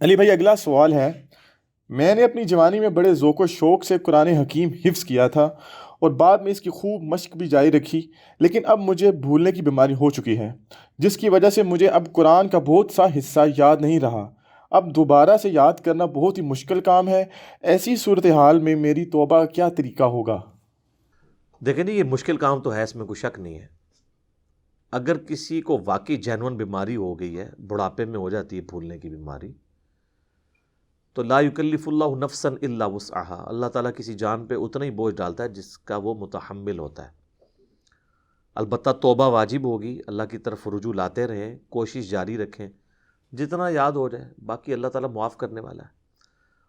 علی بھائی، اگلا سوال ہے۔ میں نے اپنی جوانی میں بڑے ذوق و شوق سے قرآن حکیم حفظ کیا تھا اور بعد میں اس کی خوب مشق بھی جاری رکھی، لیکن اب مجھے بھولنے کی بیماری ہو چکی ہے، جس کی وجہ سے مجھے اب قرآن کا بہت سا حصہ یاد نہیں رہا۔ اب دوبارہ سے یاد کرنا بہت ہی مشکل کام ہے۔ ایسی صورتحال میں میری توبہ کا کیا طریقہ ہوگا؟ دیکھیں جی، یہ مشکل کام تو ہے، اس میں کوئی شک نہیں ہے۔ اگر کسی کو واقعی جینون بیماری ہو گئی ہے، بڑھاپے میں ہو جاتی ہے بھولنے کی بیماری، تو لا یکلف اللہ نفسا الا وسعها، اللہ تعالیٰ کسی جان پہ اتنا ہی بوجھ ڈالتا ہے جس کا وہ متحمل ہوتا ہے۔ البتہ توبہ واجب ہوگی، اللہ کی طرف رجوع لاتے رہیں، کوشش جاری رکھیں، جتنا یاد ہو جائے، باقی اللہ تعالیٰ معاف کرنے والا ہے۔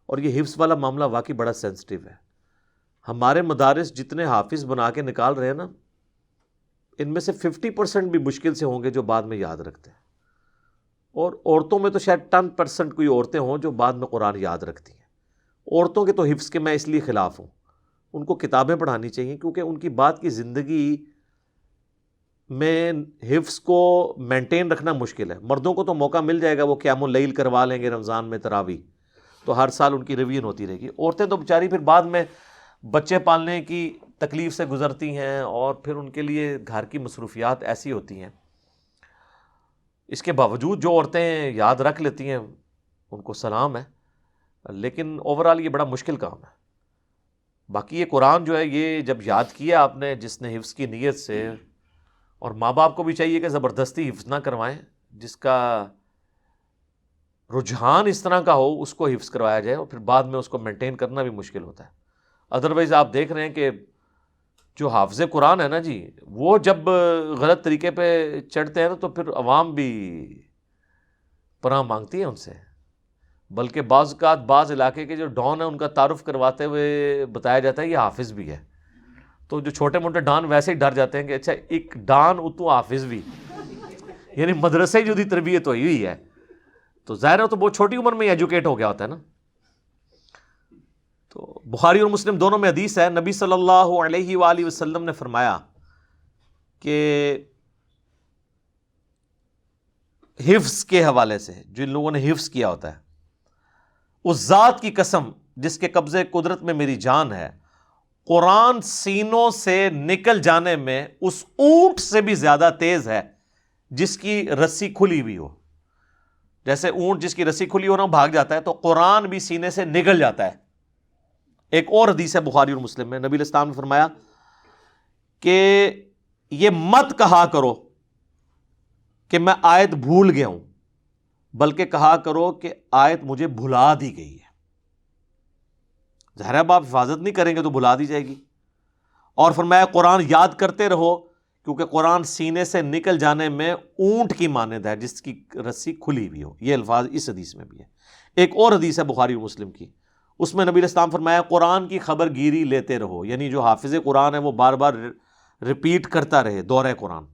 اور یہ حفظ والا معاملہ واقعی بڑا سینسٹیو ہے۔ ہمارے مدارس جتنے حافظ بنا کے نکال رہے ہیں نا، ان میں سے 50% بھی مشکل سے ہوں گے جو بعد میں یاد رکھتے ہیں، اور عورتوں میں تو شاید 10% کوئی عورتیں ہوں جو بعد میں قرآن یاد رکھتی ہیں۔ عورتوں کے تو حفظ کے میں اس لیے خلاف ہوں، ان کو کتابیں پڑھانی چاہیے، کیونکہ ان کی بعد کی زندگی میں حفظ کو مینٹین رکھنا مشکل ہے۔ مردوں کو تو موقع مل جائے گا، وہ قیام اللیل کروا لیں گے رمضان میں، تراویح تو ہر سال ان کی ریویژن ہوتی رہے گی۔ عورتیں تو بیچاری پھر بعد میں بچے پالنے کی تکلیف سے گزرتی ہیں، اور پھر ان کے لیے گھر کی مصروفیات ایسی ہوتی ہیں۔ اس کے باوجود جو عورتیں یاد رکھ لیتی ہیں ان کو سلام ہے، لیکن اوورال یہ بڑا مشکل کام ہے۔ باقی یہ قرآن جو ہے، یہ جب یاد کیا آپ نے، جس نے حفظ کی نیت سے، اور ماں باپ کو بھی چاہیے کہ زبردستی حفظ نہ کروائیں، جس کا رجحان اس طرح کا ہو اس کو حفظ کروایا جائے، اور پھر بعد میں اس کو مینٹین کرنا بھی مشکل ہوتا ہے۔ ادروائز آپ دیکھ رہے ہیں کہ جو حافظ قرآن ہے نا جی، وہ جب غلط طریقے پہ چڑھتے ہیں تو پھر عوام بھی پناہ مانگتی ہے ان سے، بلکہ بعض اوقات بعض علاقے کے جو ڈان ہیں ان کا تعارف کرواتے ہوئے بتایا جاتا ہے یہ حافظ بھی ہے، تو جو چھوٹے موٹے ڈان ویسے ہی ڈر جاتے ہیں کہ اچھا ایک ڈان اتو حافظ بھی، یعنی مدرسے جو دی تربیت ہوئی ہے، تو ظاہر ہے تو بہت چھوٹی عمر میں ہی ایجوکیٹ ہو گیا ہوتا ہے نا۔ تو بخاری اور مسلم دونوں میں حدیث ہے، نبی صلی اللہ علیہ وآلہ وسلم نے فرمایا کہ حفظ کے حوالے سے، جن لوگوں نے حفظ کیا ہوتا ہے، اس ذات کی قسم جس کے قبضے قدرت میں میری جان ہے، قرآن سینوں سے نکل جانے میں اس اونٹ سے بھی زیادہ تیز ہے جس کی رسی کھلی ہوئی ہو۔ جیسے اونٹ جس کی رسی کھلی ہو نا بھاگ جاتا ہے، تو قرآن بھی سینے سے نکل جاتا ہے۔ ایک اور حدیث ہے بخاری اور مسلم میں، نبی علیہ السلام نے فرمایا کہ یہ مت کہا کرو کہ میں آیت بھول گیا ہوں، بلکہ کہا کرو کہ آیت مجھے بھلا دی گئی ہے۔ ظاہر ہے آپ حفاظت نہیں کریں گے تو بھلا دی جائے گی۔ اور فرمایا قرآن یاد کرتے رہو، کیونکہ قرآن سینے سے نکل جانے میں اونٹ کی مانند ہے جس کی رسی کھلی ہوئی ہو۔ یہ الفاظ اس حدیث میں بھی ہے۔ ایک اور حدیث ہے بخاری اور مسلم کی، اس میں نبی علیہ السلام فرمایا قرآن کی خبر گیری لیتے رہو، یعنی جو حافظ قرآن ہے وہ بار بار ریپیٹ کرتا رہے دورہ قرآن۔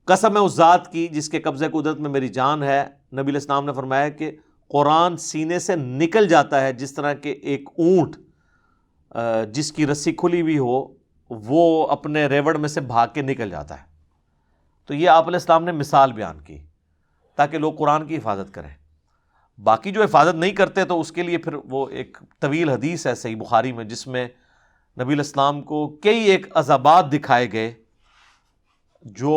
قسم ہے اس ذات کی جس کے قبضے قدرت میں میری جان ہے، نبی علیہ السلام نے فرمایا کہ قرآن سینے سے نکل جاتا ہے جس طرح کہ ایک اونٹ جس کی رسی کھلی ہوئی ہو وہ اپنے ریوڑ میں سے بھاگ کے نکل جاتا ہے۔ تو یہ آپ علیہ السلام نے مثال بیان کی تاکہ لوگ قرآن کی حفاظت کریں۔ باقی جو حفاظت نہیں کرتے تو اس کے لیے پھر وہ ایک طویل حدیث ہے صحیح بخاری میں، جس میں نبی علیہ السلام کو کئی ایک عذابات دکھائے گئے جو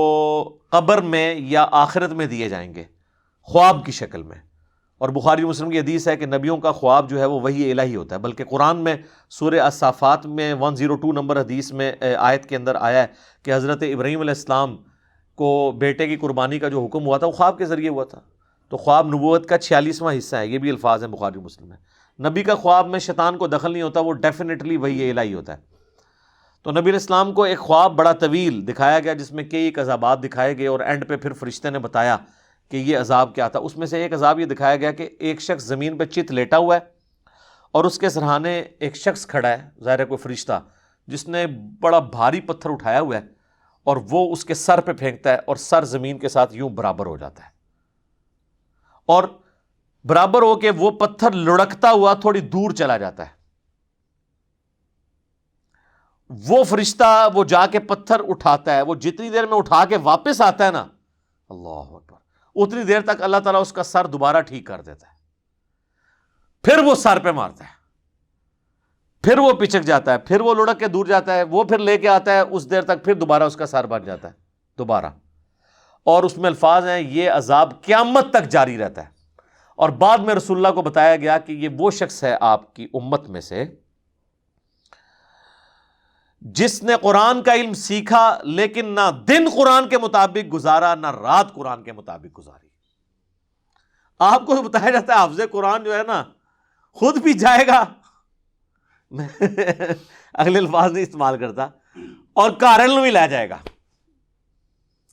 قبر میں یا آخرت میں دیے جائیں گے خواب کی شکل میں۔ اور بخاری مسلم کی حدیث ہے کہ نبیوں کا خواب جو ہے وہ وحی الہی ہوتا ہے، بلکہ قرآن میں سورہ الصافات میں 102 نمبر حدیث میں آیت کے اندر آیا ہے کہ حضرت ابراہیم علیہ السلام کو بیٹے کی قربانی کا جو حکم ہوا تھا وہ خواب کے ذریعے ہوا تھا۔ تو خواب نبوت کا 46واں حصہ ہے، یہ بھی الفاظ ہیں بخاری مسلم میں۔ نبی کا خواب میں شیطان کو دخل نہیں ہوتا، وہ ڈیفینیٹلی وحی الہی ہوتا ہے۔ تو نبی علیہ السلام کو ایک خواب بڑا طویل دکھایا گیا جس میں کئی ایک عذابات دکھائے گئے، اور اینڈ پہ پھر فرشتے نے بتایا کہ یہ عذاب کیا تھا۔ اس میں سے ایک عذاب یہ دکھایا گیا کہ ایک شخص زمین پہ چت لیٹا ہوا ہے اور اس کے سرہانے ایک شخص کھڑا ہے، ظاہر ہے کوئی فرشتہ، جس نے بڑا بھاری پتھر اٹھایا ہوا ہے اور وہ اس کے سر پہ پھینکتا ہے اور سر زمین کے ساتھ یوں برابر ہو جاتا ہے، اور برابر ہو کے وہ پتھر لڑکتا ہوا تھوڑی دور چلا جاتا ہے۔ وہ فرشتہ وہ جا کے پتھر اٹھاتا ہے، وہ جتنی دیر میں اٹھا کے واپس آتا ہے نا، اللہ اکبر. اتنی دیر تک اللہ تعالیٰ اس کا سر دوبارہ ٹھیک کر دیتا ہے, پھر وہ سر پہ مارتا ہے, پھر وہ پچک جاتا ہے, پھر وہ لڑک کے دور جاتا ہے, وہ پھر لے کے آتا ہے, اس دیر تک پھر دوبارہ اس کا سر بن جاتا ہے دوبارہ. اور اس میں الفاظ ہیں یہ عذاب قیامت تک جاری رہتا ہے. اور بعد میں رسول اللہ کو بتایا گیا کہ یہ وہ شخص ہے آپ کی امت میں سے جس نے قرآن کا علم سیکھا لیکن نہ دن قرآن کے مطابق گزارا نہ رات قرآن کے مطابق گزاری. آپ کو بتایا جاتا ہے حافظ قرآن جو ہے نا خود بھی جائے گا, میں اگلے الفاظ نہیں استعمال کرتا, اور کارل بھی لے جائے گا.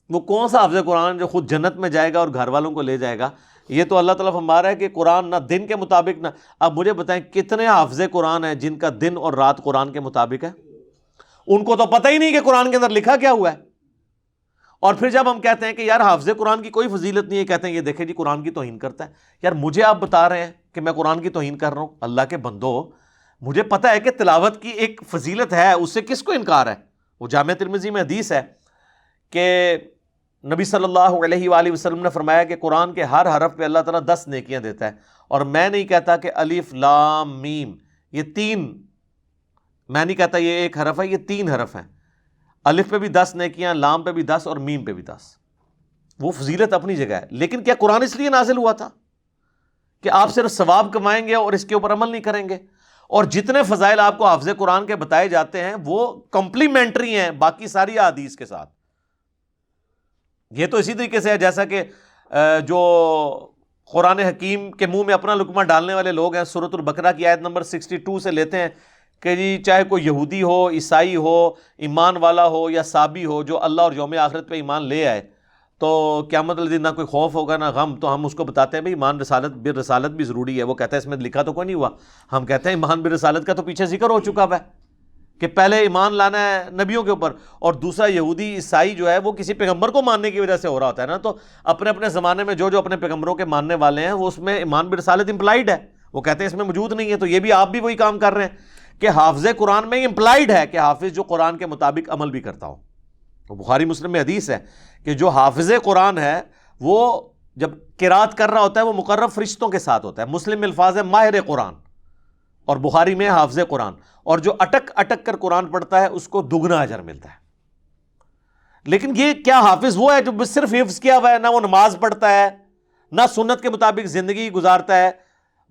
وہ کون سا حافظ قرآن جو خود جنت میں جائے گا اور گھر والوں کو لے جائے گا؟ یہ تو اللہ تعالیٰ فرما رہا ہے کہ قرآن نہ دن کے مطابق نہ. اب مجھے بتائیں کتنے حافظ قرآن ہیں جن کا دن اور رات قرآن کے مطابق ہے؟ ان کو تو پتہ ہی نہیں کہ قرآن کے اندر لکھا کیا ہوا ہے. اور پھر جب ہم کہتے ہیں کہ یار حافظ قرآن کی کوئی فضیلت نہیں ہے, کہتے ہیں یہ دیکھیں جی قرآن کی توہین کرتا ہے. یار مجھے آپ بتا رہے ہیں کہ میں قرآن کی توہین کر رہا ہوں؟ اللہ کے بندو, مجھے پتہ ہے کہ تلاوت کی ایک فضیلت ہے, اس سے کس کو انکار ہے؟ وہ جامع ترمذی میں حدیث ہے کہ نبی صلی اللہ علیہ وآلہ وسلم نے فرمایا کہ قرآن کے ہر حرف پہ اللہ تعالیٰ 10 نیکیاں دیتا ہے. اور میں نہیں کہتا کہ الف لام میم یہ 3, میں نہیں کہتا یہ ایک حرف ہے, یہ 3 حرف ہیں. الف پہ بھی 10 نیکیاں, لام پہ بھی 10 اور میم پہ بھی 10. وہ فضیلت اپنی جگہ ہے. لیکن کیا قرآن اس لیے نازل ہوا تھا کہ آپ صرف ثواب کمائیں گے اور اس کے اوپر عمل نہیں کریں گے؟ اور جتنے فضائل آپ کو حافظ قرآن کے بتائے جاتے ہیں وہ کمپلیمنٹری ہیں باقی ساری احادیث کے ساتھ. یہ تو اسی طریقے سے ہے جیسا کہ جو قرآن حکیم کے منہ میں اپنا لقمہ ڈالنے والے لوگ ہیں, سورۃ البقرہ کی آیت نمبر 62 سے لیتے ہیں کہ جی چاہے کوئی یہودی ہو, عیسائی ہو, ایمان والا ہو یا صابی ہو, جو اللہ اور یوم آخرت پہ ایمان لے آئے تو قیامت والے دن نہ کوئی خوف ہوگا نہ غم. تو ہم اس کو بتاتے ہیں بھائی ایمان بالرسالت بھی ضروری ہے. وہ کہتا ہے اس میں لکھا تو کوئی نہیں ہوا. ہم کہتے ہیں ایمان بالرسالت کا تو پیچھے ذکر ہو چکا ہے کہ پہلے ایمان لانا ہے نبیوں کے اوپر, اور دوسرا یہودی عیسائی جو ہے وہ کسی پیغمبر کو ماننے کی وجہ سے ہو رہا ہوتا ہے نا. تو اپنے اپنے زمانے میں جو اپنے پیغمبروں کے ماننے والے ہیں وہ اس میں ایمان بالرسالت امپلائڈ ہے, وہ کہتے ہیں اس میں موجود نہیں ہے. تو یہ بھی آپ بھی وہی کام کر رہے ہیں کہ حافظ قرآن میں امپلائڈ ہے کہ حافظ جو قرآن کے مطابق عمل بھی کرتا ہو. بخاری مسلم میں حدیث ہے کہ جو حافظ قرآن ہے وہ جب قرات کر رہا ہوتا ہے وہ مقرب فرشتوں کے ساتھ ہوتا ہے. مسلم میں الفاظ ہے ماہر قرآن, اور بخاری میں حافظ قرآن. اور جو اٹک اٹک کر قرآن پڑھتا ہے اس کو دگنا اجر ملتا ہے. لیکن یہ کیا حافظ وہ ہے جو صرف حفظ کیا ہوا ہے, نہ وہ نماز پڑھتا ہے نہ سنت کے مطابق زندگی گزارتا ہے,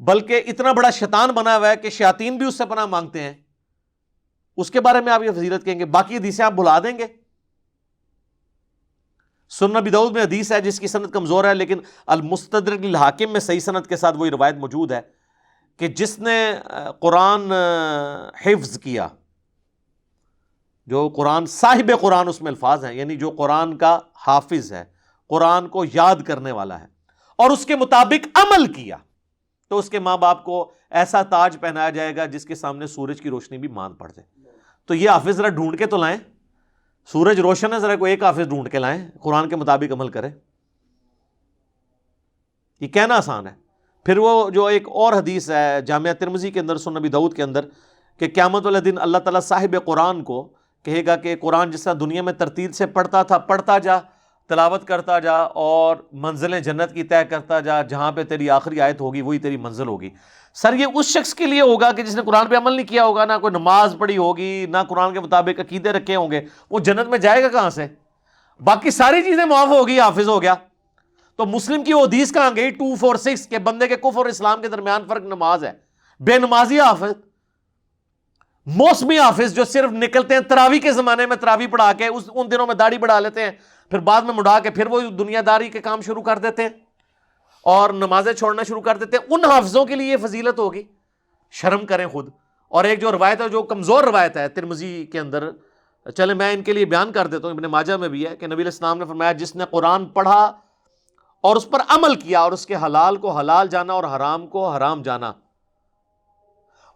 بلکہ اتنا بڑا شیطان بنا ہوا ہے کہ شیاطین بھی اس سے پناہ مانگتے ہیں. اس کے بارے میں آپ یہ فضیلت کہیں گے؟ باقی حدیثیں آپ بھلا دیں گے. سنن ابی داؤد میں حدیث ہے جس کی سند کمزور ہے, لیکن المستدرک للحاکم میں صحیح سند کے ساتھ وہی روایت موجود ہے کہ جس نے قرآن حفظ کیا, جو قرآن صاحب قرآن, اس میں الفاظ ہیں یعنی جو قرآن کا حافظ ہے, قرآن کو یاد کرنے والا ہے, اور اس کے مطابق عمل کیا, تو اس کے ماں باپ کو ایسا تاج پہنایا جائے گا جس کے سامنے سورج کی روشنی بھی ماند پڑ جائے. تو یہ حافظ ذرا ڈھونڈ کے تو لائیں, سورج روشن ہے, ذرا کوئی ایک حافظ ڈھونڈ کے لائیں قرآن کے مطابق عمل کرے. یہ کہنا آسان ہے. پھر وہ جو ایک اور حدیث ہے جامعہ ترمذی کے اندر, سنن ابی داؤد کے اندر, کہ قیامت والے دن اللہ تعالیٰ صاحب قرآن کو کہے گا کہ قرآن جس طرح دنیا میں ترتیل سے پڑھتا تھا پڑھتا جا, تلاوت کرتا جا, اور منزلیں جنت کی طے کرتا جا, جہاں پہ تیری آخری آیت ہوگی وہی تیری منزل ہوگی. سر یہ اس شخص کے لیے ہوگا کہ جس نے قرآن پہ عمل نہیں کیا ہوگا, نہ کوئی نماز پڑھی ہوگی, نہ قرآن کے مطابق عقیدے رکھے ہوں گے. وہ جنت میں جائے گا کہاں سے؟ باقی ساری چیزیں معاف ہوگی, حافظ ہو گیا. تو مسلم کی وہ حدیث کہاں گئی 246 کہ بندے کے کفر اور اسلام کے درمیان فرق نماز ہے. بے نمازی حافظ, موسمی حافظ جو صرف نکلتے ہیں تراویح کے زمانے میں تراویح پڑھا کے ان دنوں میں داڑھی بڑھا لیتے ہیں, پھر بعد میں مڑا کے پھر وہ دنیا داری کے کام شروع کر دیتے ہیں اور نمازیں چھوڑنا شروع کر دیتے ہیں. ان حافظوں کے لیے یہ فضیلت ہوگی, شرم کریں خود. اور ایک جو روایت ہے جو کمزور روایت ہے ترمذی کے اندر, چلے میں ان کے لیے بیان کر دیتا ہوں, ابن ماجہ میں بھی ہے کہ نبی علیہ السلام نے فرمایا جس نے قرآن پڑھا اور اس پر عمل کیا اور اس کے حلال کو حلال جانا اور حرام کو حرام جانا,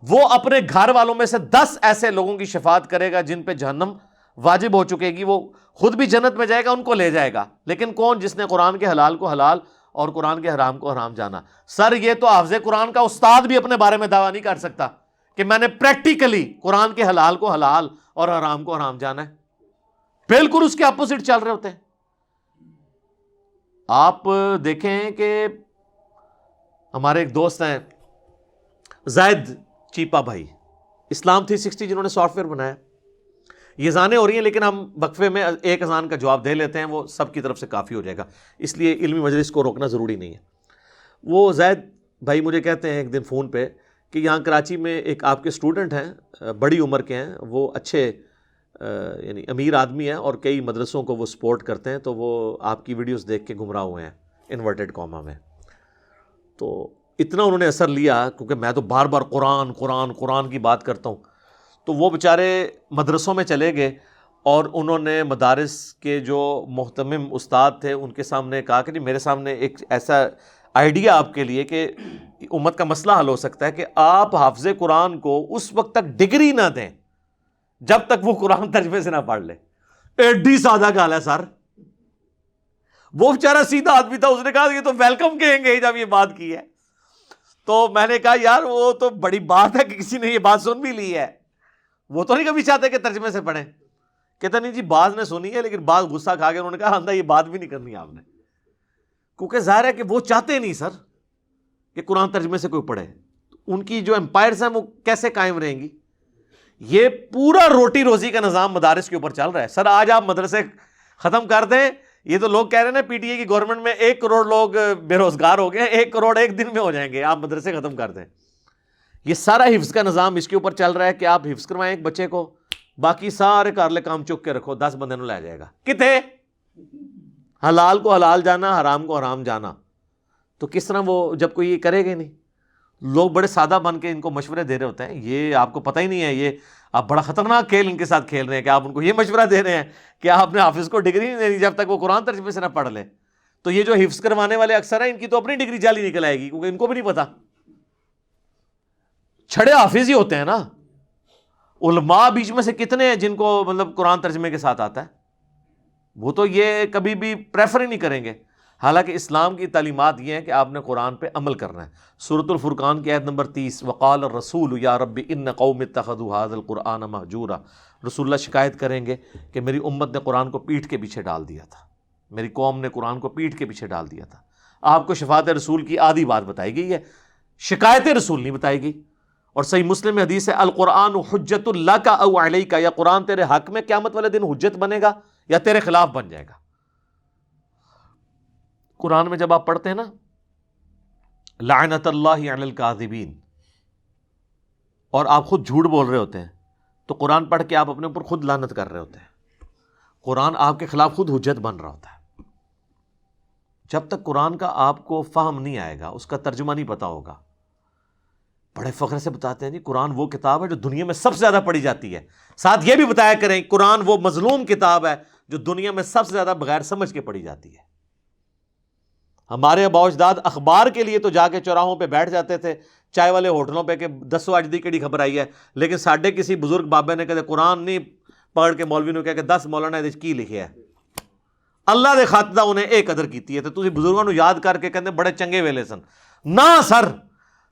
وہ اپنے گھر والوں میں سے 10 ایسے لوگوں کی شفاعت کرے گا جن پہ جہنم واجب ہو چکے گی. وہ خود بھی جنت میں جائے گا, ان کو لے جائے گا. لیکن کون؟ جس نے قرآن کے حلال کو حلال اور قرآن کے حرام کو حرام جانا. سر یہ تو حافظ قرآن کا استاد بھی اپنے بارے میں دعویٰ نہیں کر سکتا کہ میں نے پریکٹیکلی قرآن کے حلال کو حلال اور حرام کو حرام جانا ہے. بالکل اس کے اپوزٹ چل رہے ہوتے ہیں. آپ دیکھیں کہ ہمارے ایک دوست ہیں زائد چیپا بھائی، اسلام 360 جنہوں نے سافٹ ویئر بنایا. یہ اذانیں ہو رہی ہیں لیکن ہم وقفے میں ایک اذان کا جواب دے لیتے ہیں، وہ سب کی طرف سے کافی ہو جائے گا، اس لیے علمی مجلس کو روکنا ضروری نہیں ہے. وہ زائد بھائی مجھے کہتے ہیں ایک دن فون پہ کہ یہاں کراچی میں ایک آپ کے اسٹوڈنٹ ہیں، بڑی عمر کے ہیں، وہ اچھے یعنی امیر آدمی ہیں اور کئی مدرسوں کو وہ سپورٹ کرتے ہیں، تو وہ آپ کی ویڈیوز دیکھ کے گمراہ ہوئے ہیں انورٹڈ کاما میں. تو اتنا انہوں نے اثر لیا، کیونکہ میں تو بار بار قرآن قرآن قرآن کی بات کرتا ہوں، تو وہ بیچارے مدرسوں میں چلے گئے اور انہوں نے مدارس کے جو محتمم استاد تھے ان کے سامنے کہا کہ جی میرے سامنے ایک ایسا آئیڈیا آپ کے لیے کہ امت کا مسئلہ حل ہو سکتا ہے کہ آپ حافظ قرآن کو اس وقت تک ڈگری نہ دیں جب تک وہ قرآن ترجمے سے نہ پڑھ لے. ایڈی سادہ گال ہے سر. وہ بیچارہ سیدھا آدمی تھا، اس نے کہا یہ تو ویلکم کہیں گے جب یہ بات کی ہے. تو میں نے کہا یار وہ تو بڑی بات ہے کہ کسی نے یہ بات سن بھی لی ہے، وہ تو نہیں کبھی چاہتے کہ ترجمے سے پڑھیں. کہتا نہیں جی بعض نے سنی ہے لیکن بعض غصہ کھا کے انہوں نے کہا اندھا یہ بات بھی نہیں کرنی آپ نے، کیونکہ ظاہر ہے کہ وہ چاہتے نہیں سر کہ قرآن ترجمے سے کوئی پڑھے. ان کی جو امپائرز ہیں وہ کیسے قائم رہیں گی؟ یہ پورا روٹی روزی کا نظام مدارس کے اوپر چل رہا ہے. سر آج آپ مدرسے ختم کر دیں، یہ تو لوگ کہہ رہے ہیں نا پی ٹی اے کی گورنمنٹ میں 1 کروڑ لوگ بے روزگار ہو گئے، 1 کروڑ ایک دن میں ہو جائیں گے، آپ مدرسے ختم کر دیں. یہ سارا حفظ کا نظام اس کے اوپر چل رہا ہے کہ آپ حفظ کروائیں ایک بچے کو، باقی سارے کارلے کام چک کے رکھو، 10 بندے نوں لے جائے گا. کتے حلال کو حلال جانا، حرام کو حرام جانا. تو کس طرح وہ جب کوئی یہ کرے گا نہیں. لوگ بڑے سادہ بن کے ان کو مشورے دے رہے ہوتے ہیں، یہ آپ کو پتہ ہی نہیں ہے، یہ آپ بڑا خطرناک کھیل ان کے ساتھ کھیل رہے ہیں کہ آپ ان کو یہ مشورہ دے رہے ہیں کہ آپ نے حافظ کو ڈگری نہیں دینی جب تک وہ قرآن ترجمے سے نہ پڑھ لے. تو یہ جو حفظ کروانے والے اکثر ہیں ان کی تو اپنی ڈگری جعلی نکل آئے گی، کیونکہ ان کو بھی نہیں پتا. چھڑے حافظ ہی ہوتے ہیں نا. علماء بیچ میں سے کتنے ہیں جن کو مطلب قرآن ترجمے کے ساتھ آتا ہے؟ وہ تو یہ کبھی بھی پریفر ہی نہیں کریں گے. حالانکہ اسلام کی تعلیمات یہ ہیں کہ آپ نے قرآن پہ عمل کرنا ہے. سورۃ الفرقان کی آیت نمبر 30، وقال الرسول یا رب ان قوم اتخذوا هذا القرآن مہجورا. رسول اللہ شکایت کریں گے کہ میری امت نے قرآن کو پیٹھ کے پیچھے ڈال دیا تھا، میری قوم نے قرآن کو پیٹھ کے پیچھے ڈال دیا تھا. آپ کو شفاعت رسول کی آدھی بات بتائی گئی ہے، شکایت رسول نہیں بتائی گئی. اور صحیح مسلم میں حدیث ہے القرآن حجت لک او علیک، یا قرآن تیرے حق میں قیامت والے دن حجت بنے گا یا تیرے خلاف بن جائے گا. قرآن میں جب آپ پڑھتے ہیں نا لعنت اللہ علی الکاذبین، اور آپ خود جھوٹ بول رہے ہوتے ہیں، تو قرآن پڑھ کے آپ اپنے اوپر خود لعنت کر رہے ہوتے ہیں. قرآن آپ کے خلاف خود حجت بن رہا ہوتا ہے. جب تک قرآن کا آپ کو فہم نہیں آئے گا، اس کا ترجمہ نہیں پتا ہوگا. بڑے فخر سے بتاتے ہیں جی قرآن وہ کتاب ہے جو دنیا میں سب سے زیادہ پڑھی جاتی ہے. ساتھ یہ بھی بتایا کریں قرآن وہ مظلوم کتاب ہے جو دنیا میں سب سے زیادہ بغیر سمجھ کے پڑھی جاتی ہے. ہمارے آباء و اجداد اخبار کے لیے تو جا کے چوراہوں پہ بیٹھ جاتے تھے، چائے والے ہوٹلوں پہ کہ دسو اج دی کیڑی خبر آئی ہے. لیکن ساڈے کسی بزرگ بابے نے کہتے قرآن نہیں پڑھ کے مولوی نے کہا کہ 10 مولانا یہ کی لکھے ہے. اللہ دے خاطر انہیں ایک قدر کیتی ہے. تو تسی بزرگوں نو یاد کر کے کہندے بڑے چنگے ویلے سن. نہ سر،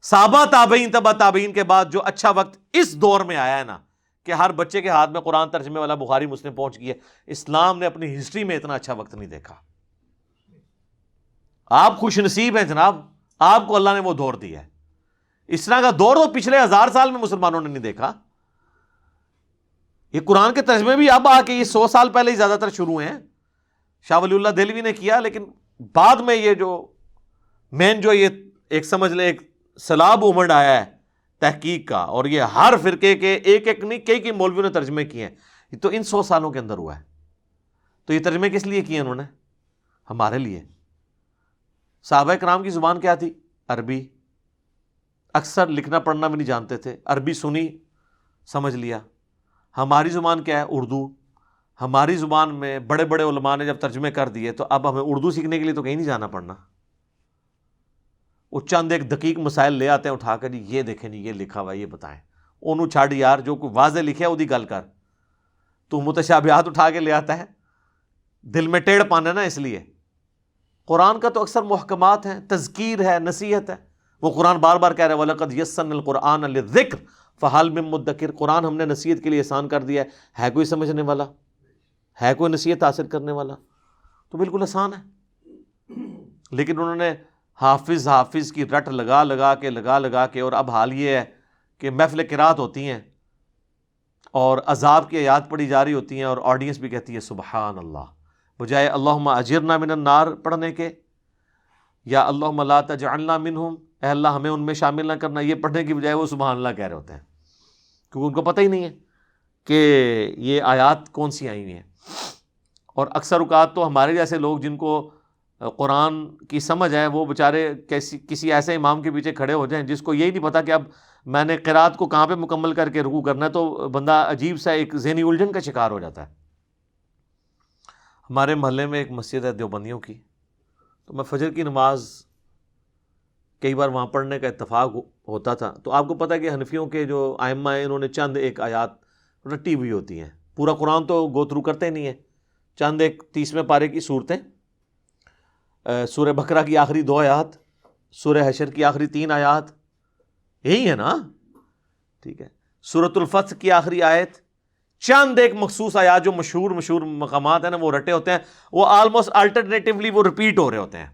صحابہ تابعین تبع تابعین کے بعد جو اچھا وقت اس دور میں آیا ہے نا کہ ہر بچے کے ہاتھ میں قرآن ترجمے والا بخاری مسلم پہنچ گیا، اسلام نے اپنی ہسٹری میں اتنا اچھا وقت نہیں دیکھا. آپ خوش نصیب ہیں جناب، آپ کو اللہ نے وہ دور دیا ہے. اس طرح کا دور تو پچھلے 1000 سال میں مسلمانوں نے نہیں دیکھا. یہ قرآن کے ترجمے بھی اب آ کے یہ 100 سال پہلے ہی زیادہ تر شروع ہیں. شاہ ولی اللہ دہلوی نے کیا، لیکن بعد میں یہ جو مین جو یہ ایک سمجھ لے ایک سیلاب امڑ آیا ہے تحقیق کا، اور یہ ہر فرقے کے ایک ایک نہیں کئی مولویوں نے ترجمے کیے ہیں، یہ تو ان 100 سالوں کے اندر ہوا ہے. تو یہ ترجمے کس لیے کیے انہوں نے؟ ہمارے لیے. صحابہ کرام کی زبان کیا تھی؟ عربی. اکثر لکھنا پڑھنا بھی نہیں جانتے تھے، عربی سنی سمجھ لیا. ہماری زبان کیا ہے؟ اردو. ہماری زبان میں بڑے بڑے علماء نے جب ترجمے کر دیے تو اب ہمیں اردو سیکھنے کے لیے تو کہیں نہیں جانا پڑنا. وہ چند ایک دقیق مسائل لے آتے ہیں اٹھا کر، جی یہ دیکھیں جی یہ لکھا ہوا یہ بتائیں. انہوں چھاڑ یار، جو کوئی واضح لکھے وہ دی گل کر. تو متشابہات اٹھا کے لے آتا ہے، دل میں ٹیڑھ پانا نا. اس لیے قرآن کا تو اکثر محکمات ہیں، تذکیر ہے، نصیحت ہے. وہ قرآن بار بار کہہ رہا ہے وَلَقَدْ يَسَّرْنَا الْقُرْآنَ لِلذِّكْرِ فَهَلْ مِن مُدَّكِرٍ. قرآن ہم نے نصیحت کے لیے آسان کر دیا ہے کوئی سمجھنے والا؟ ہے کوئی نصیحت حاصل کرنے والا؟ تو بالکل آسان ہے. لیکن انہوں نے حافظ کی رٹ لگا کے اور اب حال یہ ہے کہ محفل قرات ہوتی ہیں اور عذاب کی آیات پڑھی جا رہی ہوتی ہیں اور آڈینس بھی کہتی ہے سبحان اللہ، بجائے اللہم اجرنا من النار پڑھنے کے یا اللہم لا تجعلنا منہم، اے اللہ ہمیں ان میں شامل نہ کرنا، یہ پڑھنے کی بجائے وہ سبحان اللہ کہہ رہے ہوتے ہیں، کیونکہ ان کو پتہ ہی نہیں ہے کہ یہ آیات کون سی آئی ہوئی ہیں۔ اور اکثر اوقات تو ہمارے جیسے لوگ جن کو قرآن کی سمجھ ہے وہ بیچارے کسی ایسے امام کے پیچھے کھڑے ہو جائیں جس کو یہی نہیں پتہ کہ اب میں نے قرات کو کہاں پہ مکمل کر کے رکوع کرنا ہے، تو بندہ عجیب سا ایک ذہنی الجھن کا شکار ہو جاتا ہے۔ ہمارے محلے میں ایک مسجد ہے دیوبندیوں کی، تو میں فجر کی نماز کئی بار وہاں پڑھنے کا اتفاق ہوتا تھا، تو آپ کو پتہ ہے کہ حنفیوں کے جو ائمہ ہیں انہوں نے چند ایک آیات رٹی ہوئی ہوتی ہیں، پورا قرآن تو گو تھرو کرتے نہیں ہیں، چند ایک 30ویں پارے کی صورتیں، سورہ بقرہ کی آخری 2 آیات، سورہ حشر کی آخری 3 آیات، یہی ہے نا، ٹھیک ہے، سورۃ الفتح کی آخری آیت، چند ایک مخصوص آیات جو مشہور مقامات ہیں نا وہ رٹے ہوتے ہیں، وہ آلموسٹ الٹرنیٹیولی وہ ریپیٹ ہو رہے ہوتے ہیں۔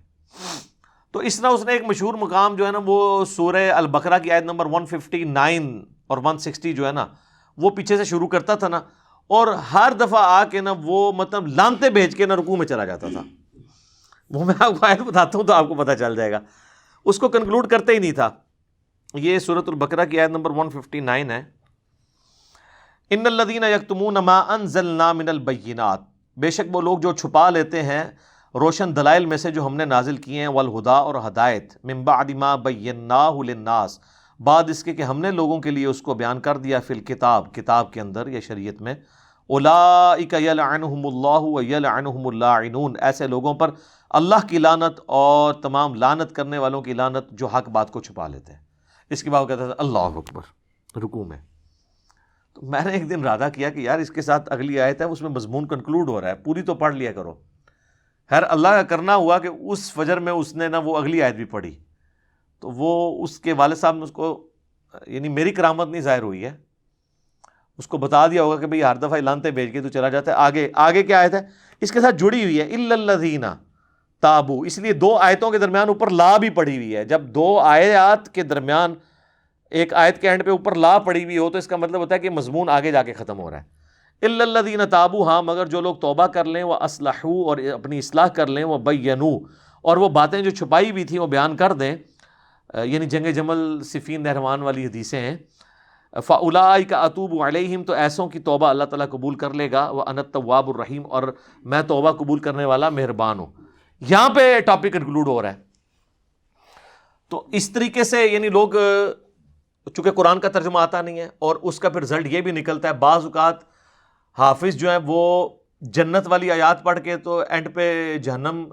تو اس طرح اس نے ایک مشہور مقام جو ہے نا وہ سورہ البقرہ کی آیت نمبر 159 اور 160 جو ہے نا وہ پیچھے سے شروع کرتا تھا نا، اور ہر دفعہ آ کے نا وہ مطلب لانتے بھیج کے نا رکوع میں چلا جاتا تھا۔ وہ میں آپ کو آیت بتاتا ہوں تو آپ کو پتہ چل جائے گا، اس کو کنکلوڈ کرتے ہی نہیں تھا۔ یہ سورۃ البقرہ کی آیت نمبر 159 ہے، ان الذین یکتمون ما انزلنا من البینات، بے شک وہ لوگ جو چھپا لیتے ہیں روشن دلائل میں سے جو ہم نے نازل کیے ہیں، والہدا اور ہدایت، من بعد ما بیناہ للناس، بعد اس کے کہ ہم نے لوگوں کے لیے اس کو بیان کر دیا، فی الکتاب، کتاب کے اندر یا شریعت میں، اولئک یلعنہم اللہ ویلعنہم اللاعنون، ایسے لوگوں پر اللہ کی لعنت اور تمام لعنت کرنے والوں کی لعنت جو حق بات کو چھپا لیتے ہیں۔ اس کے بعد وہ کہتا تھا اللہ اکبر رکوع میں۔ تو میں نے ایک دن ارادہ کیا کہ یار اس کے ساتھ اگلی آیت ہے اس میں مضمون کنکلوڈ ہو رہا ہے، پوری تو پڑھ لیا کرو۔ خیر اللہ کا کرنا ہوا کہ اس فجر میں اس نے نا وہ اگلی آیت بھی پڑھی، تو وہ اس کے والد صاحب نے اس کو، یعنی میری کرامت نہیں ظاہر ہوئی ہے، اس کو بتا دیا ہوگا کہ بھئی ہر دفعہ لانتے بھیج کے تو چلا جاتا ہے، آگے کیا آیت ہے اس کے ساتھ جڑی ہوئی ہے، الا الذین تابو، اس لیے 2 آیتوں کے درمیان اوپر لا بھی پڑی ہوئی ہے۔ جب 2 آیات کے درمیان ایک آیت کے اینڈ پہ اوپر لا پڑی ہوئی ہو تو اس کا مطلب ہوتا ہے کہ مضمون آگے جا کے ختم ہو رہا ہے۔ الا الذین تابوا، ہاں مگر جو لوگ توبہ کر لیں، وہ اصلحوا اور اپنی اصلاح کر لیں، وہ بینوا اور وہ باتیں جو چھپائی ہوئی تھیں وہ بیان کر دیں، یعنی جنگ جمل صفین نہروان والی حدیثیں ہیں، فاولئک اتوب علیہم، تو ایسوں کی توبہ اللہ تعالیٰ قبول کر لے گا، وانا التواب الرحیم، اور میں توبہ قبول کرنے والا مہربان ہوں۔ یہاں پہ ٹاپک کنکلوڈ ہو رہا ہے۔ تو اس طریقے سے یعنی لوگ چونکہ قرآن کا ترجمہ آتا نہیں ہے، اور اس کا پھر رزلٹ یہ بھی نکلتا ہے، بعض اوقات حافظ جو ہیں وہ جنت والی آیات پڑھ کے تو اینڈ پہ جہنم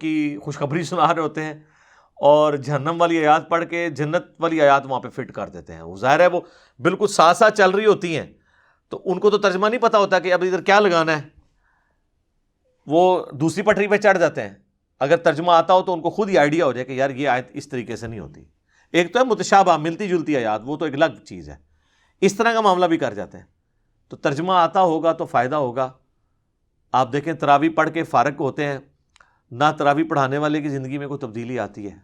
کی خوشخبری سنا رہے ہوتے ہیں، اور جہنم والی آیات پڑھ کے جنت والی آیات وہاں پہ فٹ کر دیتے ہیں۔ وہ ظاہر ہے وہ بالکل ساتھ ساتھ چل رہی ہوتی ہیں، تو ان کو تو ترجمہ نہیں پتہ ہوتا کہ اب ادھر کیا لگانا ہے، وہ دوسری پٹری پہ چڑھ جاتے ہیں۔ اگر ترجمہ آتا ہو تو ان کو خود ہی آئیڈیا ہو جائے کہ یار یہ آیت اس طریقے سے نہیں ہوتی۔ ایک تو ہے متشابہ، ملتی جلتی آیات، وہ تو ایک الگ چیز ہے، اس طرح کا معاملہ بھی کر جاتے ہیں۔ تو ترجمہ آتا ہوگا تو فائدہ ہوگا۔ آپ دیکھیں تراویح پڑھ کے فارغ ہوتے ہیں، نہ تراویح پڑھانے والے کی زندگی میں کوئی تبدیلی آتی ہے،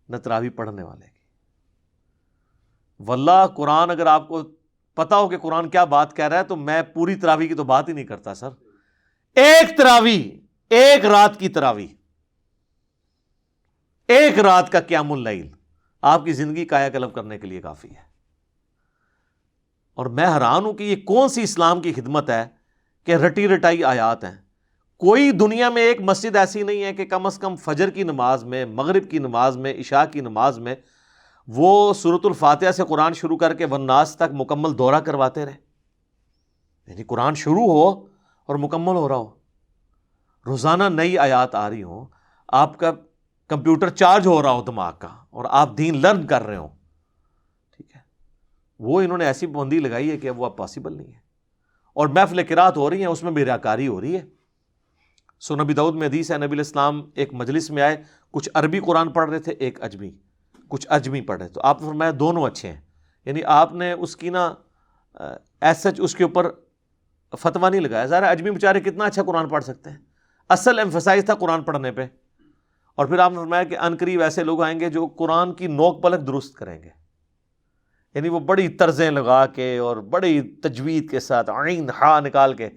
نہ تراویح پڑھنے والے کی۔ واللہ قرآن اگر آپ کو پتہ ہو کہ قرآن کیا بات کہہ رہا ہے تو میں پوری تراویح کی تو بات ہی نہیں کرتا سر۔ ایک تراویح، ایک رات کی تراویح، ایک رات کا قیام اللیل آپ کی زندگی کایا کلب کرنے کے لیے کافی ہے۔ اور میں حیران ہوں کہ یہ کون سی اسلام کی خدمت ہے کہ رٹی رٹائی آیات ہیں۔ کوئی دنیا میں ایک مسجد ایسی نہیں ہے کہ کم از کم فجر کی نماز میں، مغرب کی نماز میں، عشاء کی نماز میں وہ سورۃ الفاتحہ سے قرآن شروع کر کے والناس تک مکمل دورہ کرواتے رہے، یعنی قرآن شروع ہو اور مکمل ہو رہا ہو، روزانہ نئی آیات آ رہی ہوں، آپ کا کمپیوٹر چارج ہو رہا ہو دماغ کا، اور آپ دین لرن کر رہے ہوں، ٹھیک ہے، وہ انہوں نے ایسی پابندی لگائی ہے کہ اب وہ پاسبل نہیں ہے۔ اور محفل قرات ہو رہی ہیں، اس میں بھی ریاکاری ہو رہی ہے۔ سنن نبی داؤد میں حدیث ہے، نبی علیہ السلام ایک مجلس میں آئے، کچھ عربی قرآن پڑھ رہے تھے، ایک اجمی، کچھ اجمی پڑھ رہے، تو آپ نے فرمایا دونوں اچھے ہیں، یعنی آپ نے اس کی نا ایز سچ اس کے اوپر فتویٰ نہیں لگایا۔ ظاہر اجمی بیچارے کتنا اچھا قرآن پڑھ سکتے ہیں، اصل ایمفسائز تھا قرآن پڑھنے پہ، اور پھر آپ نے فرمایا کہ ان قریب ایسے لوگ آئیں گے جو قرآن کی نوک پلک درست کریں گے، یعنی وہ بڑی طرزیں لگا کے اور بڑی تجوید کے ساتھ عین ہا نکال کے،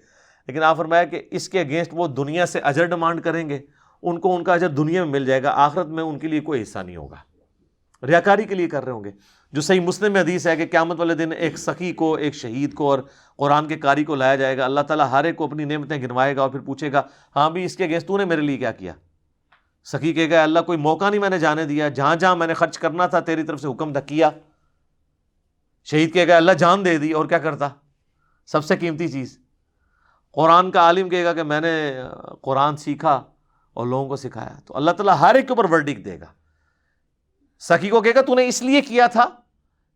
لیکن آپ فرمایا کہ اس کے اگینسٹ وہ دنیا سے اجر ڈیمانڈ کریں گے، ان کو ان کا اجر دنیا میں مل جائے گا، آخرت میں ان کے لیے کوئی حصہ نہیں ہوگا، ریاکاری کے لیے کر رہے ہوں گے۔ جو صحیح مسلم میں حدیث ہے کہ قیامت والے دن ایک سخی کو، ایک شہید کو اور قرآن کے قاری کو لایا جائے گا، اللہ تعالیٰ ہر ایک کو اپنی نعمتیں گنوائے گا اور پھر پوچھے گا ہاں بھی اس کے اگینسٹ تو نے میرے لیے کیا کیا؟ سخی کہے گا اللہ کوئی موقع نہیں میں نے جانے دیا، جہاں جہاں میں نے خرچ کرنا تھا تیری طرف سے حکم تھا کیا۔ شہید کہے گا اللہ جان دے دی اور کیا کرتا، سب سے قیمتی چیز۔ قرآن کا عالم کہے گا کہ میں نے قرآن سیکھا اور لوگوں کو سکھایا، تو اللہ تعالیٰ ہر ایک کے اوپر ورڈکٹ دے گا۔ سخی کو کہے گا تو نے اس لیے کیا تھا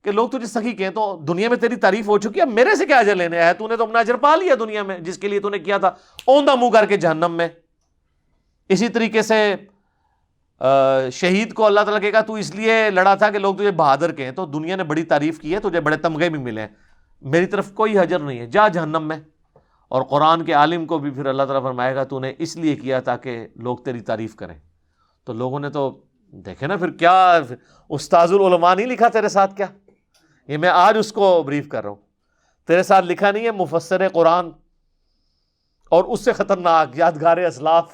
کہ لوگ تجھے سخی کہیں، تو دنیا میں تیری تعریف ہو چکی ہے، میرے سے کیا اجر لینے آیا؟ تو نے تو اپنا اجر پا لیا دنیا میں جس کے لیے تو نے کیا تھا، اوندھا منہ کر کے جہنم میں۔ اسی طریقے سے شہید کو اللہ تعالیٰ کہے گا تو اس لیے لڑا تھا کہ لوگ تجھے بہادر کہیں، تو دنیا نے بڑی تعریف کی ہے، تجھے بڑے تمغے بھی ملے ہیں، میری طرف کوئی اجر نہیں ہے، جا جہنم میں۔ اور قرآن کے عالم کو بھی پھر اللہ تعالیٰ فرمائے گا تو نے اس لیے کیا تاکہ لوگ تیری تعریف کریں۔ تو لوگوں نے تو دیکھے نا پھر کیا استاذ العلماء نہیں لکھا تیرے ساتھ، کیا یہ میں آج اس کو بریف کر رہا ہوں، تیرے ساتھ لکھا نہیں ہے مفسر قرآن، اور اس سے خطرناک یادگار اسلاف۔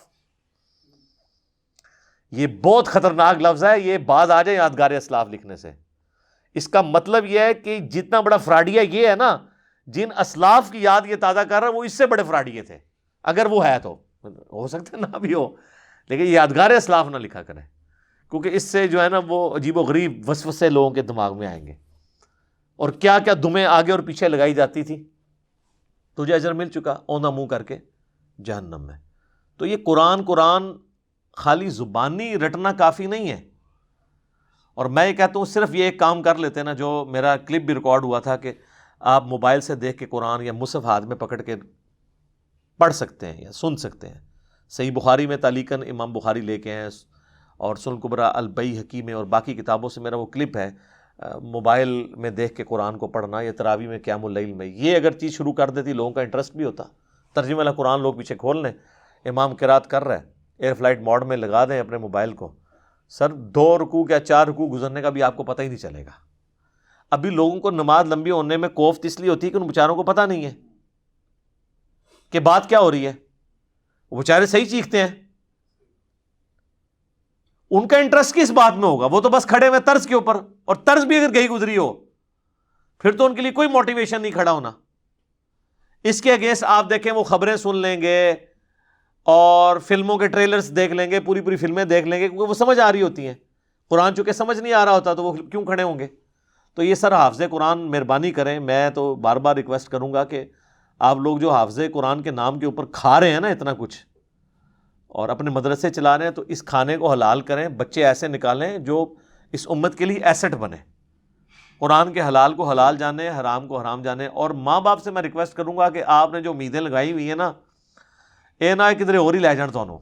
یہ بہت خطرناک لفظ ہے، یہ باز آ جائے یادگار اسلاف لکھنے سے۔ اس کا مطلب یہ ہے کہ جتنا بڑا فراڈیا یہ ہے نا، جن اسلاف کی یاد یہ تازہ کر رہا ہے وہ اس سے بڑے فراڈیے تھے، اگر وہ ہے تو، ہو سکتا ہے نہ بھی ہو، لیکن یادگار اسلاف نہ لکھا کریں، کیونکہ اس سے جو ہے نا وہ عجیب و غریب وسوسے لوگوں کے دماغ میں آئیں گے، اور کیا کیا دمیں آگے اور پیچھے لگائی جاتی تھی، تجھے اجر مل چکا، اوندھا منہ کر کے جہنم میں۔ تو یہ قرآن خالی زبانی رٹنا کافی نہیں ہے۔ اور میں یہ کہتا ہوں صرف یہ ایک کام کر لیتے ہیں نا، جو میرا کلپ بھی ریکارڈ ہوا تھا کہ آپ موبائل سے دیکھ کے قرآن یا مصحف ہاتھ میں پکڑ کے پڑھ سکتے ہیں یا سن سکتے ہیں۔ صحیح بخاری میں تعلیقاً امام بخاری لے کے ہیں، اور سنن کبریٰ البیہقی میں اور باقی کتابوں سے میرا وہ کلپ ہے، موبائل میں دیکھ کے قرآن کو پڑھنا یا تراویح میں قیام اللیل میں۔ یہ اگر چیز شروع کر دیتی لوگوں کا انٹرسٹ بھی ہوتا، ترجمہ والا قرآن لوگ پیچھے کھول لیں، امام قرات کر رہا ہے، ایئر فلائٹ موڈ میں لگا دیں اپنے موبائل کو، سر 2 رکوع یا 4 رکوع گزرنے کا بھی آپ کو پتہ ہی نہیں چلے گا۔ ابھی لوگوں کو نماز لمبی ہونے میں کوفت اس لیے ہوتی ہے کہ ان بیچاروں کو پتہ نہیں ہے کہ بات کیا ہو رہی ہے، وہ بیچارے صحیح چیختے ہیں، ان کا انٹرسٹ کس بات میں ہوگا؟ وہ تو بس کھڑے ہوئے طرز کے اوپر، اور طرز بھی اگر گئی گزری ہو پھر تو ان کے لیے کوئی موٹیویشن نہیں کھڑا ہونا۔ اس کے اگینسٹ آپ دیکھیں وہ خبریں سن لیں گے اور فلموں کے ٹریلرز دیکھ لیں گے، پوری فلمیں دیکھ لیں گے، کیونکہ وہ سمجھ آ رہی ہوتی ہیں۔ قرآن چونکہ سمجھ نہیں آ رہا ہوتا تو وہ کیوں کھڑے ہوں گے؟ تو یہ سر حافظ قرآن مہربانی کریں، میں تو بار بار ریکویسٹ کروں گا کہ آپ لوگ جو حافظ قرآن کے نام کے اوپر کھا رہے ہیں نا اتنا کچھ، اور اپنے مدرسے چلا رہے ہیں، تو اس کھانے کو حلال کریں، بچے ایسے نکالیں جو اس امت کے لیے ایسٹ بنے، قرآن کے حلال کو حلال جانے، حرام کو حرام جانے۔ اور ماں باپ سے میں ریکویسٹ کروں گا کہ آپ نے جو امیدیں لگائی ہوئی ہیں نا، اے نہ کدھر اور ہی لے جان تو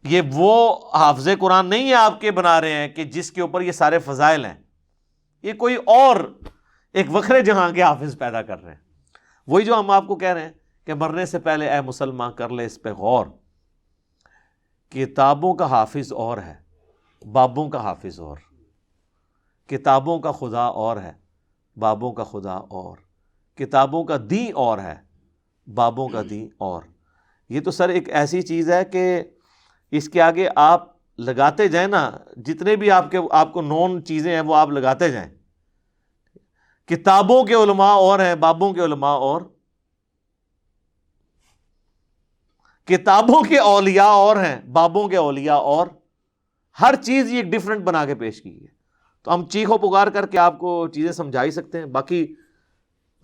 یہ وہ حافظ قرآن نہیں ہے آپ کے بنا رہے ہیں کہ جس کے اوپر یہ سارے فضائل ہیں، یہ کوئی اور ایک وکھرے جہاں کے حافظ پیدا کر رہے ہیں۔ وہی جو ہم آپ کو کہہ رہے ہیں کہ مرنے سے پہلے اے مسلمان کر لے اس پہ غور، کتابوں کا حافظ اور ہے، بابوں کا حافظ اور، کتابوں کا خدا اور ہے، بابوں کا خدا اور، کتابوں کا دین اور ہے، بابوں کا دین اور۔ یہ تو سر ایک ایسی چیز ہے کہ اس کے آگے آپ لگاتے جائیں نا، جتنے بھی آپ کو نون چیزیں ہیں وہ آپ لگاتے جائیں۔ کتابوں کے علماء اور ہیں، بابوں کے علماء اور، کتابوں کے اولیاء اور ہیں، بابوں کے اولیاء اور، ہر چیز یہ ایک ڈیفرنٹ بنا کے پیش کی ہے۔ تو ہم چیخ و پکار کر کے آپ کو چیزیں سمجھا ہی سکتے ہیں، باقی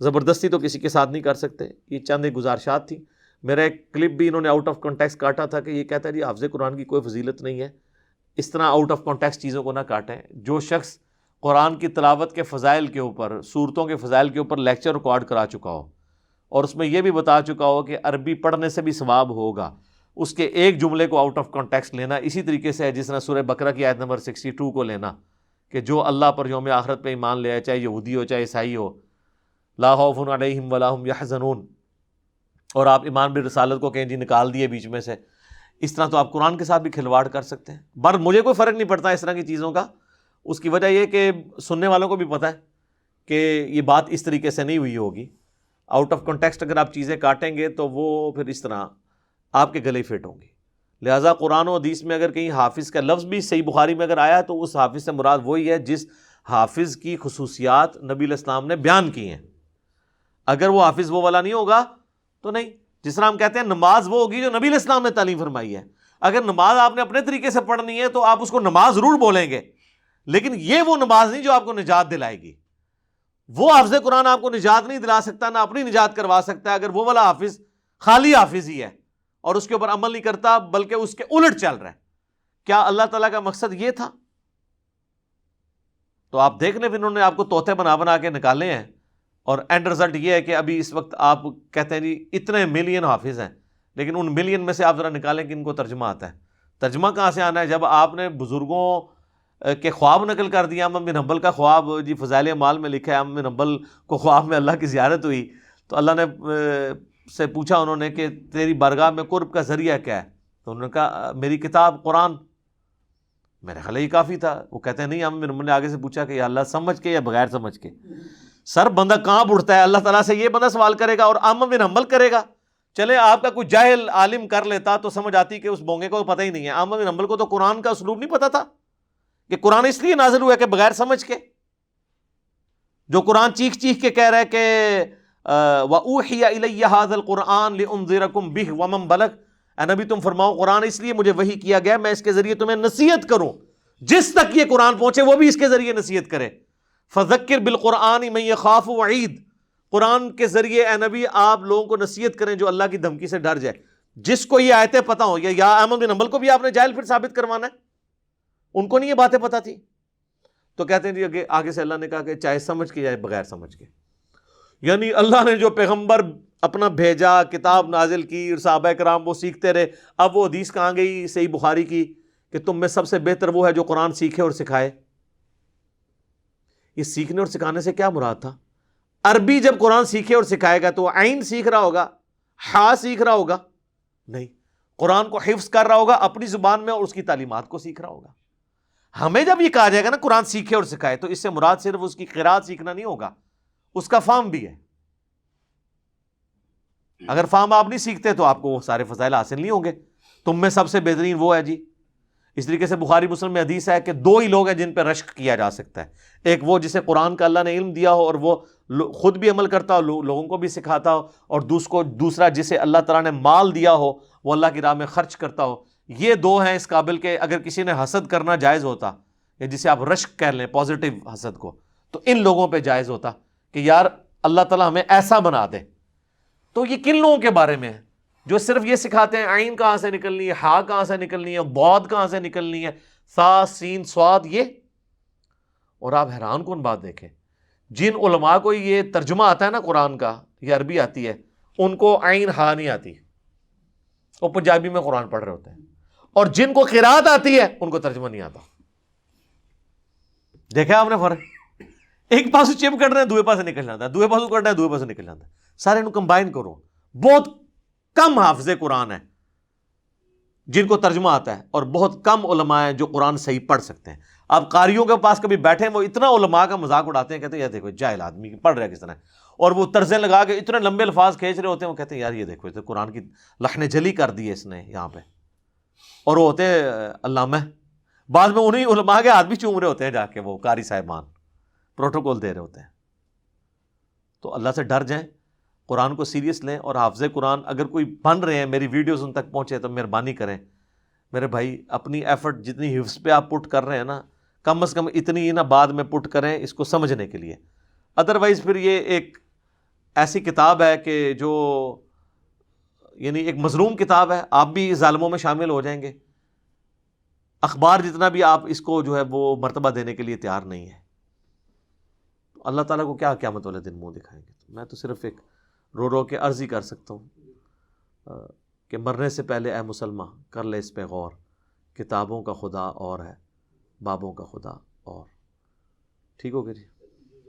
زبردستی تو کسی کے ساتھ نہیں کر سکتے۔ یہ چند ایک گزارشات تھی۔ میرا ایک کلپ بھی انہوں نے آؤٹ آف کانٹیکسٹ کاٹا تھا کہ یہ کہتا ہے جی حافظ قرآن کی کوئی فضیلت نہیں ہے۔ اس طرح آؤٹ آف کانٹیکسٹ چیزوں کو نہ کاٹیں۔ جو شخص قرآن کی تلاوت کے فضائل کے اوپر، صورتوں کے فضائل کے اوپر لیکچر ریکارڈ کرا چکا ہو اور اس میں یہ بھی بتا چکا ہو کہ عربی پڑھنے سے بھی ثواب ہوگا، اس کے ایک جملے کو آؤٹ آف کانٹیکسٹ لینا اسی طریقے سے ہے جس طرح سورہ بقرہ کی آیت نمبر 62 کو لینا کہ جو اللہ پر یوم آخرت پہ ایمان لے آئے، چاہے یہودی ہو چاہے عیسائی ہو، لا خوف علیہم ولا ہم یحزنون، اور آپ ایمان بالرسالت کو کہیں جی نکال دیے بیچ میں سے، اس طرح تو آپ قرآن کے ساتھ بھی کھلواڑ کر سکتے ہیں. بر مجھے کوئی فرق نہیں پڑتا اس طرح کی چیزوں کا. اس کی وجہ یہ کہ سننے والوں کو بھی پتہ ہے کہ یہ بات اس طریقے سے نہیں ہوئی ہوگی. آؤٹ آف کنٹیکسٹ اگر آپ چیزیں کاٹیں گے تو وہ پھر اس طرح آپ کے گلے فٹ ہوں گی. لہٰذا قرآن و حدیث میں اگر کہیں حافظ کا لفظ بھی صحیح بخاری میں اگر آیا تو اس حافظ سے مراد وہی ہے جس حافظ کی خصوصیات نبی علیہ السلام نے بیان کی ہیں. اگر وہ حافظ وہ والا نہیں ہوگا تو نہیں. جس طرح ہم کہتے ہیں نماز وہ ہوگی جو نبی علیہ السلام نے تعلیم فرمائی ہے. اگر نماز آپ نے اپنے طریقے سے پڑھنی ہے تو آپ اس کو نماز ضرور بولیں گے, لیکن یہ وہ نماز نہیں جو آپ کو نجات دلائے گی. وہ حافظ قرآن آپ کو نجات نہیں دلا سکتا, نہ اپنی نجات کروا سکتا ہے اگر وہ والا حافظ خالی حافظ ہی ہے اور اس کے اوپر عمل نہیں کرتا بلکہ اس کے الٹ چل رہا ہے. کیا اللہ تعالیٰ کا مقصد یہ تھا؟ تو آپ دیکھ لیں, پھر انہوں نے آپ کو طوطے بنا بنا کے نکالے ہیں, اور اینڈ رزلٹ یہ ہے کہ ابھی اس وقت آپ کہتے ہیں جی اتنے ملین حافظ ہیں, لیکن ان ملین میں سے آپ ذرا نکالیں کہ ان کو ترجمہ آتا ہے. ترجمہ کہاں سے آنا ہے جب آپ نے بزرگوں کے خواب نقل کر دیا. احمد بن حنبل کا خواب جی فضائل اعمال میں لکھا ہے, احمد بن حنبل کو خواب میں اللہ کی زیارت ہوئی تو اللہ نے سے پوچھا انہوں نے کہ تیری بارگاہ میں قرب کا ذریعہ کیا ہے؟ تو انہوں نے کہا میری کتاب قرآن. میرے خیال یہ کافی تھا. وہ کہتے ہیں نہیں, احمد بن حنبل نے آگے سے پوچھا کہ یا اللہ سمجھ کے یا بغیر سمجھ کے. سر بندہ کہاں اٹھتا ہے, اللہ تعالیٰ سے یہ بندہ سوال کرے گا اور احمد بن حنبل کرے گا. چلے آپ کا کوئی جاہل عالم کر لیتا تو سمجھ آتی کہ اس بونگے کو پتہ ہی نہیں ہے. احمد بن حنبل کو تو قرآن کا اسلوب نہیں پتہ تھا کہ قرآن اس لیے نازل ہوا کہ بغیر سمجھ کے, جو قرآن چیخ چیخ کے کہہ رہا ہے کہ وَأُوحِيَ إِلَيَّ هَذَا الْقُرْآنُ لِأُنذِرَكُم بِهِ وَمَن بَلَغَ. اے نبی تم فرماؤ قرآن اس لیے مجھے وحی کیا گیا میں اس کے ذریعے تمہیں نصیحت کروں, جس تک یہ قرآن پہنچے وہ بھی اس کے ذریعے نصیحت کرے. فَذَكِّرْ بِالْقُرْآنِ مَن يَخَافُ وَعِيدٍ. قرآن کے ذریعے اے نبی آپ لوگوں کو نصیحت کریں جو اللہ کی دھمکی سے ڈر جائے. جس کو یہ آیتیں پتہ ہوں, یا احمد بن حنبل کو بھی آپ نے جاہل پھر ثابت کروانا ہے, ان کو نہیں یہ باتیں پتہ تھی. تو کہتے ہیں جی آگے سے اللہ نے کہا کہ چاہے سمجھ کے یا بغیر سمجھ کے. یعنی اللہ نے جو پیغمبر اپنا بھیجا, کتاب نازل کی, صحابہ کرام وہ سیکھتے رہے. اب وہ حدیث کہاں گئی صحیح بخاری کی کہ تم میں سب سے بہتر وہ ہے جو قرآن سیکھے اور سکھائے. یہ سیکھنے اور سکھانے سے کیا مراد تھا؟ عربی جب قرآن سیکھے اور سکھائے گا تو وہ عین سیکھ رہا ہوگا, ہا سیکھ رہا ہوگا نہیں, قرآن کو حفظ کر رہا ہوگا اپنی زبان میں اور اس کی تعلیمات کو سیکھ رہا ہوگا. ہمیں جب یہ کہا جائے گا نا قرآن سیکھے اور سکھائے تو اس سے مراد صرف اس کی قرات سیکھنا نہیں ہوگا, اس کا فہم بھی ہے. اگر فہم آپ نہیں سیکھتے تو آپ کو وہ سارے فضائل حاصل نہیں ہوں گے. تم میں سب سے بہترین وہ ہے جی. اس طریقے سے بخاری مسلم میں حدیث ہے کہ دو ہی لوگ ہیں جن پہ رشک کیا جا سکتا ہے. ایک وہ جسے قرآن کا اللہ نے علم دیا ہو اور وہ خود بھی عمل کرتا ہو, لوگوں کو بھی سکھاتا ہو, اور دوسرا جسے اللہ تعالیٰ نے مال دیا ہو وہ اللہ کی راہ میں خرچ کرتا ہو. یہ دو ہیں اس قابل کہ اگر کسی نے حسد کرنا جائز ہوتا, یا جسے آپ رشک کہہ لیں پازیٹیو حسد کو, تو ان لوگوں پہ جائز ہوتا کہ یار اللہ تعالیٰ ہمیں ایسا بنا دے. تو یہ کن لوگوں کے بارے میں ہے جو صرف یہ سکھاتے ہیں عین کہاں سے نکلنی ہے, ہا کہاں سے نکلنی ہے, ضاد کہاں سے نکلنی ہے, سا سین صاد یہ. اور آپ حیران کن بات دیکھیں, جن علماء کو یہ ترجمہ آتا ہے نا قرآن کا, یہ عربی آتی ہے, ان کو عین ہا نہیں آتی, وہ پنجابی میں قرآن پڑھ رہے ہوتے ہیں. اور جن کو قرات آتی ہے ان کو ترجمہ نہیں آتا. دیکھا آپ نے فرق؟ ایک پاسو چپ کر رہے ہیں دوسرے پاس نکل جاتا ہے, دوسرے پاسو کر رہے ہیں دوسرے پاس نکل جاتا ہے. سارے انہوں کمبائن کرو. بہت کم حافظ قرآن ہیں جن کو ترجمہ آتا ہے, اور بہت کم علماء ہیں جو قرآن صحیح پڑھ سکتے ہیں. آپ قاریوں کے پاس کبھی بیٹھے ہیں, وہ اتنا علماء کا مذاق اڑاتے ہیں, کہتے ہیں یار دیکھو جاہل آدمی پڑھ رہا ہے کس طرح, اور وہ طرزیں لگا کے اتنے لمبے الفاظ کھینچ رہے ہوتے ہیں. وہ کہتے ہیں یار یہ دیکھو تو قرآن کی لخن جلی کر دی ہے اس نے یہاں پہ, اور وہ ہوتے ہیں علامہ. بعد میں انہیں علماء کے ہاتھ بھی چوم رہے ہوتے ہیں جا کے, وہ قاری صاحبان پروٹوکول دے رہے ہوتے ہیں. تو اللہ سے ڈر جائیں, قرآن کو سیریس لیں, اور حافظ قرآن اگر کوئی بن رہے ہیں, میری ویڈیوز ان تک پہنچے تو مہربانی کریں میرے بھائی, اپنی ایفرٹ جتنی حفظ پہ آپ پٹ کر رہے ہیں نا, کم از کم اتنی ہی نا بعد میں پٹ کریں اس کو سمجھنے کے لیے. ادروائز پھر یہ ایک ایسی کتاب ہے کہ جو یعنی ایک مظلوم کتاب ہے, آپ بھی ظالموں میں شامل ہو جائیں گے. اخبار جتنا بھی آپ اس کو جو ہے وہ مرتبہ دینے کے لیے تیار نہیں ہے. اللہ تعالیٰ کو کیا قیامت والے دن منہ دکھائیں گے. میں تو صرف ایک رو رو کے عرض ہی کر سکتا ہوں کہ مرنے سے پہلے اے مسلمان کر لے اس پہ غور, کتابوں کا خدا اور ہے, بابوں کا خدا اور. ٹھیک ہو گیا جی.